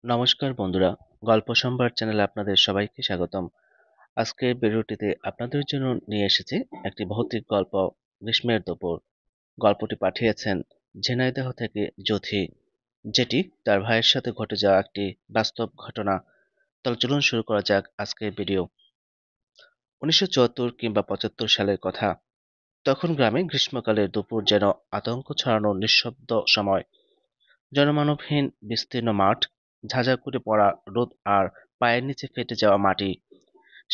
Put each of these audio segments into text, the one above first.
নমস্কার বন্ধুরা, গল্প সম্ভার চ্যানেলে আপনাদের সবাইকে স্বাগতম। আজকের ভিডিওটিতে আপনাদের জন্য নিয়ে এসেছি একটি ভৌতিক গল্প, গ্রীষ্মের দুপুর। গল্পটি পাঠিয়েছেন ঝিনাইদহ থেকে জ্যোথি, যেটি তার ভাইয়ের সাথে ঘটে যাওয়া একটি বাস্তব ঘটনা। তাহলে চলুন শুরু করা যাক আজকের ভিডিও। 1974 কিংবা 75 সালের কথা। তখন গ্রামে গ্রীষ্মকালের দুপুর যেন আতঙ্ক ছড়ানো নিঃশব্দ সময়। জনমানবহীন বিস্তীর্ণ মাঠ, ঝাঁঝা করে পড়া রোদ আর পায়ের নিচে ফেটে যাওয়া মাটি।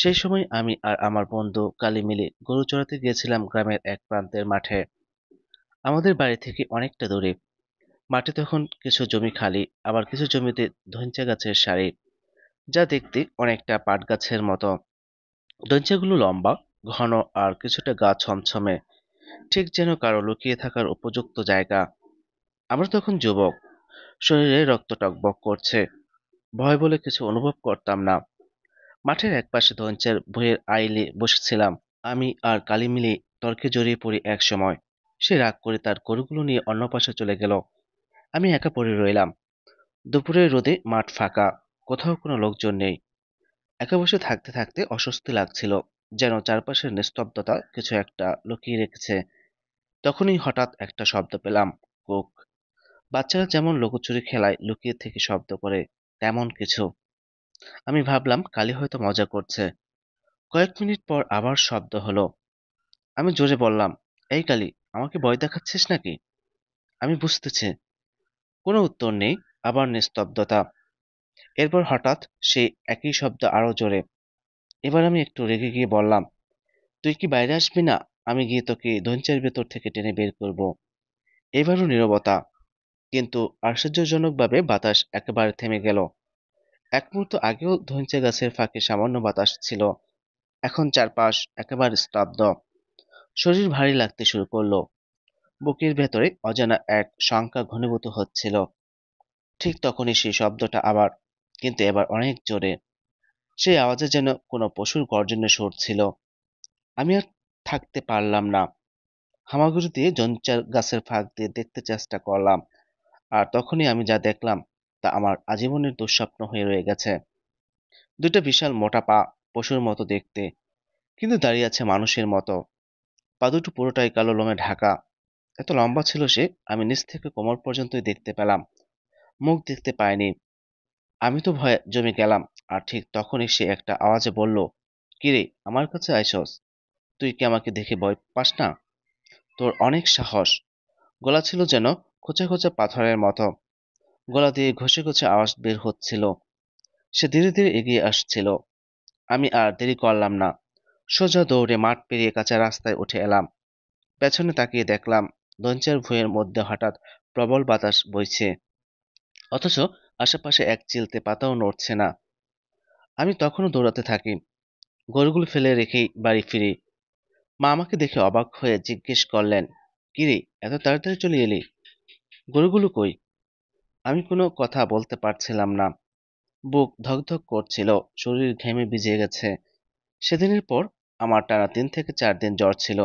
সেই সময় আমি আর আমার বন্ধু কালি মিলে গরু চড়াতে গিয়েছিলাম গ্রামের এক প্রান্তের মাঠে। আমাদের বাড়ি থেকে অনেকটা দূরে। মাঠে তখন কিছু জমি খালি, আবার কিছু জমিতে ধইঞ্চা গাছের সারি, যা দেখতে অনেকটা পাট গাছের মতো। ধইঞ্চাগুলো লম্বা, ঘন আর কিছুটা গা ছমছমে, ঠিক যেন কারো লুকিয়ে থাকার উপযুক্ত জায়গা। আমরা তখন যুবক, শরীরে রক্ত টগবগ করছে। ভয় বলে কিছু অনুভব করতাম না। মাঠের একপাশে ধনচের ভুঁইয়ের আইলে বসেছিলাম। আমি আর কালি মিলে তর্কে জড়িয়ে পড়ি এক সময়। সে রাগ করে তার গরুগুলো নিয়ে অন্য পাশে চলে গেল। আমি একা পড়ে রইলাম। দুপুরের রোদে মাঠ ফাঁকা, কোথাও কোনো লোকজন নেই। একা বসে থাকতে থাকতে অস্বস্তি লাগছিল, যেন চারপাশের নিস্তব্ধতা কিছু একটা লুকিয়ে রেখেছে। তখনই হঠাৎ একটা শব্দ পেলাম, কুক। বাচ্চারা যেমন লুকোচুরি খেলায় লুকিয়ে থেকে শব্দ করে, তেমন কিছু। আমি ভাবলাম কালি হয়তো মজা করছে। কয়েক মিনিট পর আবার শব্দ হলো। আমি জোরে বললাম, এই কালি, আমাকে ভয় দেখাচ্ছিস নাকি? আমি বুঝতেছি। কোনো উত্তর নেই। আবার নিস্তব্ধতা। এরপর হঠাৎ সেই একই শব্দ আরো জোরে। এবার আমি একটু রেগে গিয়ে বললাম, তুই কি বাইরে আসবি না? আমি গিয়ে তোকে ধনচের ভেতর থেকে টেনে বের করব। এবারও নীরবতা, কিন্তু আশ্চর্যজনকভাবে বাতাস একেবারে থেমে গেল। এক মুহূর্ত আগেও ধনচে গাছের ফাঁকে সামান্য বাতাস ছিল, এখন চারপাশ একেবারে স্তব্ধ। শরীর ভারী লাগতে শুরু করলো। বুকের ভেতরে অজানা এক শঙ্কা ঘনীভূত হচ্ছিল। ঠিক তখনই সেই শব্দটা আবার, কিন্তু এবার অনেক জোরে। সেই আওয়াজে যেন কোনো পশুর গর্জনের সুর ছিল। আমি আর থাকতে পারলাম না। হামাগুড়ি দিয়ে জঞ্চার গাছের ফাঁক দিয়ে দেখতে চেষ্টা করলাম, আর তখনই আমি যা দেখলাম তা আমার আজীবনের দুঃস্বপ্ন হয়ে রয়ে গেছে। দুইটা বিশাল মোটা পা, পশুর মতো দেখতে, কিন্তু দাঁড়িয়ে আছে মানুষের মতো। পা দুটো পুরোটাই কালো লোমে ঢাকা। এত লম্বা ছিল সে, আমি নিচ থেকে কোমর পর্যন্তই দেখতে পেলাম, মুখ দেখতে পাইনি। আমি তো ভয়ে জমে গেলাম। আর ঠিক তখনই সে একটা আওয়াজে বলল, কিরে, আমার কাছে আইসস? তুই কি আমাকে দেখে ভয় পাস না? তোর অনেক সাহস। গলা ছিল যেন খোঁচা খোঁচা পাথরের মতো। গলা দিয়ে ঘষে ঘষে আওয়াজ বের হচ্ছিল। সে ধীরে ধীরে এগিয়ে আসছিল। আমি আর দেরি করলাম না। সোজা দৌড়ে মাঠ পেরিয়ে কাঁচা রাস্তায় উঠে এলাম। পেছনে তাকিয়ে দেখলাম দঞ্চের ভুঁইয়ের মধ্যে হঠাৎ প্রবল বাতাস বইছে, অথচ আশেপাশে এক চিলতে পাতাও নড়ছে না। আমি তখনও দৌড়াতে থাকি, গরুগুলো ফেলে রেখেই বাড়ি ফিরি। মা আমাকে দেখে অবাক হয়ে জিজ্ঞেস করলেন, কিরে, এত তাড়াতাড়ি চলে এলি? গরুগুলো কই? আমি কোনো কথা বলতে পারছিলাম না। বুক ধকধক করছিল, শরীর ঘেমে ভিজে গেছে। সেদিনের পর আমার টানা 3 থেকে 4 দিন জ্বর ছিল।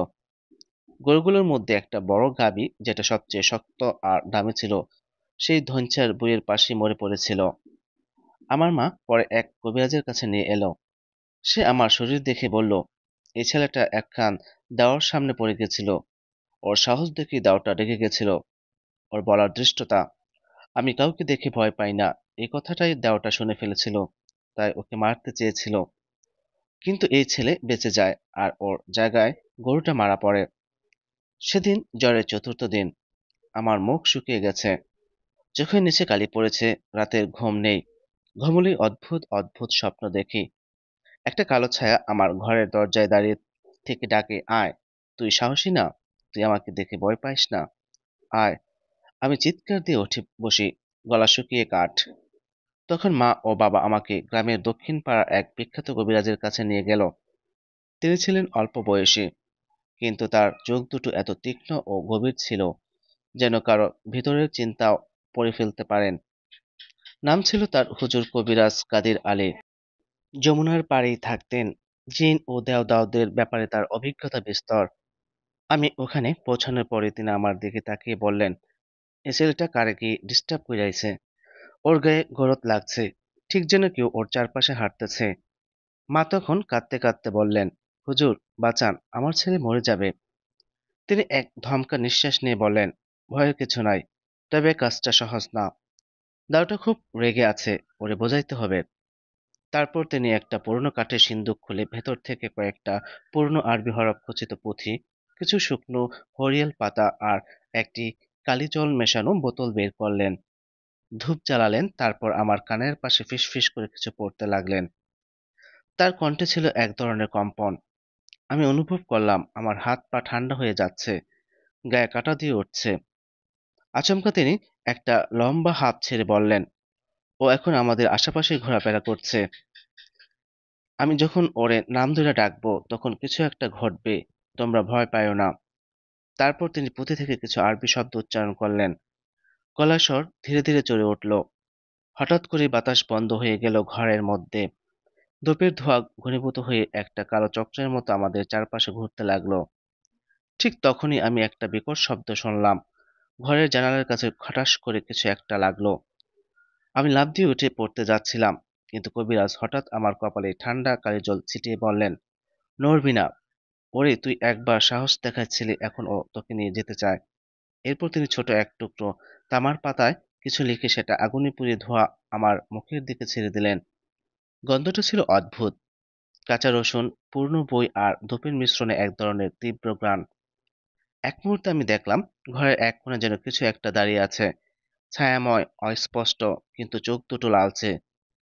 গরুগুলোর মধ্যে একটা বড় গাভী, যেটা সবচেয়ে শক্ত আর দামি ছিল, সেই ধঞ্চার বইয়ের পাশে মরে পড়েছিল। আমার মা পরে এক কবিরাজের কাছে নিয়ে এলো। সে আমার শরীর দেখে বলল, এই ছেলেটা একখান দেওয়ার সামনে পড়ে গেছিল। ওর সাহস দেখে দাওটা রেগে গেছিল। ওর বলার দৃষ্টতা, আমি কাউকে দেখে ভয় পাই না, এই কথাটাই দেওয়াটা শুনে ফেলেছিল, তাই ওকে মারতে চেয়েছিল। কিন্তু এই ছেলে বেঁচে যায়, আর ওর জায়গায় গরুটা মারা পড়ে। সেদিন জ্বরের 4র্থ দিন। আমার মুখ শুকিয়ে গেছে, চোখের নিচে কালি পড়েছে, রাতের ঘুম নেই। ঘুমুলেই অদ্ভুত অদ্ভুত স্বপ্ন দেখি। একটা কালো ছায়া আমার ঘরের দরজায় দাঁড়িয়ে থেকে ডাকে, আয়, তুই সাহসী না? তুই আমাকে দেখে ভয় পাইস না? আয়। আমি চিৎকার দিয়ে উঠে বসি, গলা শুকিয়ে কাঠ। তখন মা ও বাবা আমাকে গ্রামের দক্ষিণ পাড়ার এক বিখ্যাত কবিরাজের কাছে নিয়ে গেল। তিনি ছিলেন অল্প বয়সী, কিন্তু তার চোখ দুটো এত তীক্ষ্ণ ও গভীর ছিল, যেন কারো ভিতরের চিন্তাও পড়ে ফেলতে পারেন। নাম ছিল তার হুজুর কবিরাজ কাদির আলী। যমুনার পাড়েই থাকতেন। জিন ও দেওদাওদের ব্যাপারে তার অভিজ্ঞতা বিস্তর। আমি ওখানে পৌঁছানোর পরে তিনি আমার দিকে তাকিয়ে বললেন, এ ছেলেটা কারে কি ডিস্টার্ব কইরাইছে? ওর গায়ে গরদ লাগছে, ঠিক যেন কেউ ওর চারপাশে হাঁটতেছে। মা তখন কাঁদতে কাঁদতে বললেন, হুজুর বাঁচান, আমার ছেলে মরে যাবে। তিনি এক ধমকা নিঃশ্বাস নিয়ে বললেন, ভয়ের কিছু নাই, তবে কাজটা সহজ না। দাউটা খুব রেগে আছে, ওরে বোঝাইতে হবে। তারপর তিনি একটা পুরনো কাঠের সিন্দুক খুলে ভেতর থেকে কয়েকটা পুরনো আরবি হরফ খচিত পুঁথি, কিছু শুকনো হরিয়াল পাতা আর একটি কালি জল মেশানো বোতল বের করলেন। ধূপ জ্বালালেন, তারপর আমার কানের পাশে ফিসফিস করে কিছু পড়তে লাগলেন। তার কণ্ঠে ছিল এক ধরনের কম্পন। আমি অনুভব করলাম আমার হাত পা ঠান্ডা হয়ে যাচ্ছে, গায়ে কাঁটা দিয়ে উঠছে। আচমকা তিনি একটা লম্বা হাঁপ ছেড়ে বললেন, ও এখন আমাদের আশেপাশেই ঘোরাফেরা করছে। আমি যখন ওরে নাম ধরে ডাকবো তখন কিছু একটা ঘটবে, তোমরা ভয় পাইও না। তারপর তিনি পুঁথি থেকে কিছু আরবি শব্দ উচ্চারণ করলেন। গলার স্বর ধীরে ধীরে চড়ে উঠল। হঠাৎ করে বাতাস বন্ধ হয়ে গেল ঘরের মধ্যে। ধূপের ধোঁয়া ঘনীভূত হয়ে একটা কালো চক্রের মতো আমাদের চারপাশে ঘুরতে লাগলো। ঠিক তখনই আমি একটা বিকট শব্দ শুনলাম। ঘরের জানালার কাছে খটাস করে কিছু একটা লাগলো। আমি লাফ দিয়ে উঠে পড়তে যাচ্ছিলাম, কিন্তু কবিরাজ হঠাৎ আমার কপালে ঠান্ডা কালি জল ছিটিয়ে বললেন, নড়বি না। ওরে তুই একবার সাহস দেখাচ্ছিলি, এখন ও তোকে নিয়ে যেতে চায়। এরপর তিনি ছোট এক টুকরো তামার পাতায় কিছু লিখে সেটা আগুনে পুড়িয়ে ধোঁয়া আমার মুখের দিকে ছেড়ে দিলেন। গন্ধটা ছিল অদ্ভুত, কাঁচা রসুন, পুরনো বই আর ধূপের মিশ্রণে এক ধরনের তীব্র ঘ্রাণ। এক মুহূর্তে আমি দেখলাম ঘরের এক কোণে যেন কিছু একটা দাঁড়িয়ে আছে, ছায়াময়, অস্পষ্ট, কিন্তু চোখ দুটো লালচে,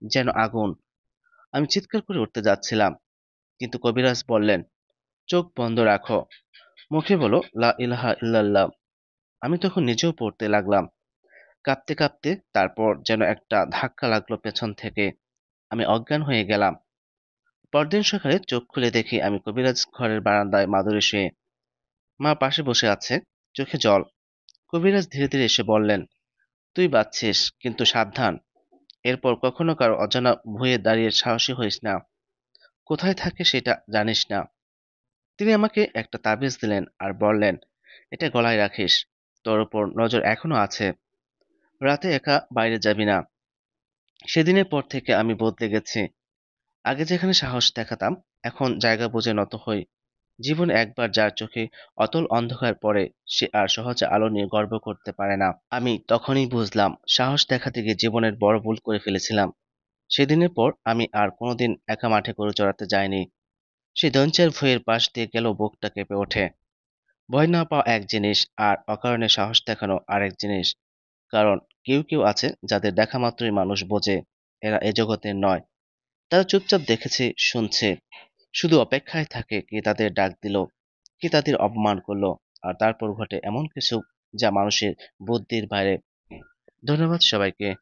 যেন আগুন। আমি চিৎকার করে উঠতে যাচ্ছিলাম, কিন্তু কবিরাজ বললেন, চোখ বন্ধ রাখো, মুখে বলো লা ইলাহা ইল্লাল্লাহ। আমি তখন নিজেও পড়তে লাগলাম, কাঁপতে কাঁপতে। তারপর যেন একটা ধাক্কা লাগলো পেছন থেকে, আমি অজ্ঞান হয়ে গেলাম। পরদিন সকালে চোখ খুলে দেখি আমি কবিরাজ ঘরের বারান্দায় মাদুরে শুয়ে। মা পাশে বসে আছে, চোখে জল। কবিরাজ ধীরে ধীরে এসে বললেন, তুই বাঁচছিস, কিন্তু সাবধান, এরপর কখনো কারো অজানা ভুঁয়ে দাঁড়িয়ে সাহসী হইস না। কোথায় থাকে সেটা জানিস না। তিনি আমাকে একটা তাবিজ দিলেন আর বললেন, এটা গলায় রাখিস, তোর উপর নজর এখনো আছে, রাতে একা বাইরে যাবি না। সেদিনের পর থেকে আমি বদলে গেছি। আগে যেখানে সাহস দেখাতাম, এখন জায়গা বুঝে নত হই। জীবন একবার যার চোখে অতল অন্ধকার পড়ে, সে আর সহজে আলো নিয়ে গর্ব করতে পারে না। আমি তখনই বুঝলাম সাহস দেখাতে গিয়ে জীবনের বড় ভুল করে ফেলেছিলাম। সেদিনের পর আমি আর কোনোদিন একা মাঠে গরু চড়াতে যাইনি। সেই দঞ্চের ভুঁইয়ের পাশ দিয়ে গেল বুকটা কেঁপে ওঠে। ভয় না পাওয়া এক জিনিস, আর অকারণে সাহস দেখানো আরেক জিনিস। কারণ কেউ কেউ আছে যাদের দেখা মাত্রই মানুষ বোঝে এরা এ জগতের নয়। তারা চুপচাপ দেখেছে, শুনছে, শুধু অপেক্ষায় থাকে কে তাদের ডাক দিল, কে তাদের অপমান করলো, আর তারপর ঘটে এমন কিছু যা মানুষের বুদ্ধির বাইরে। ধন্যবাদ সবাইকে।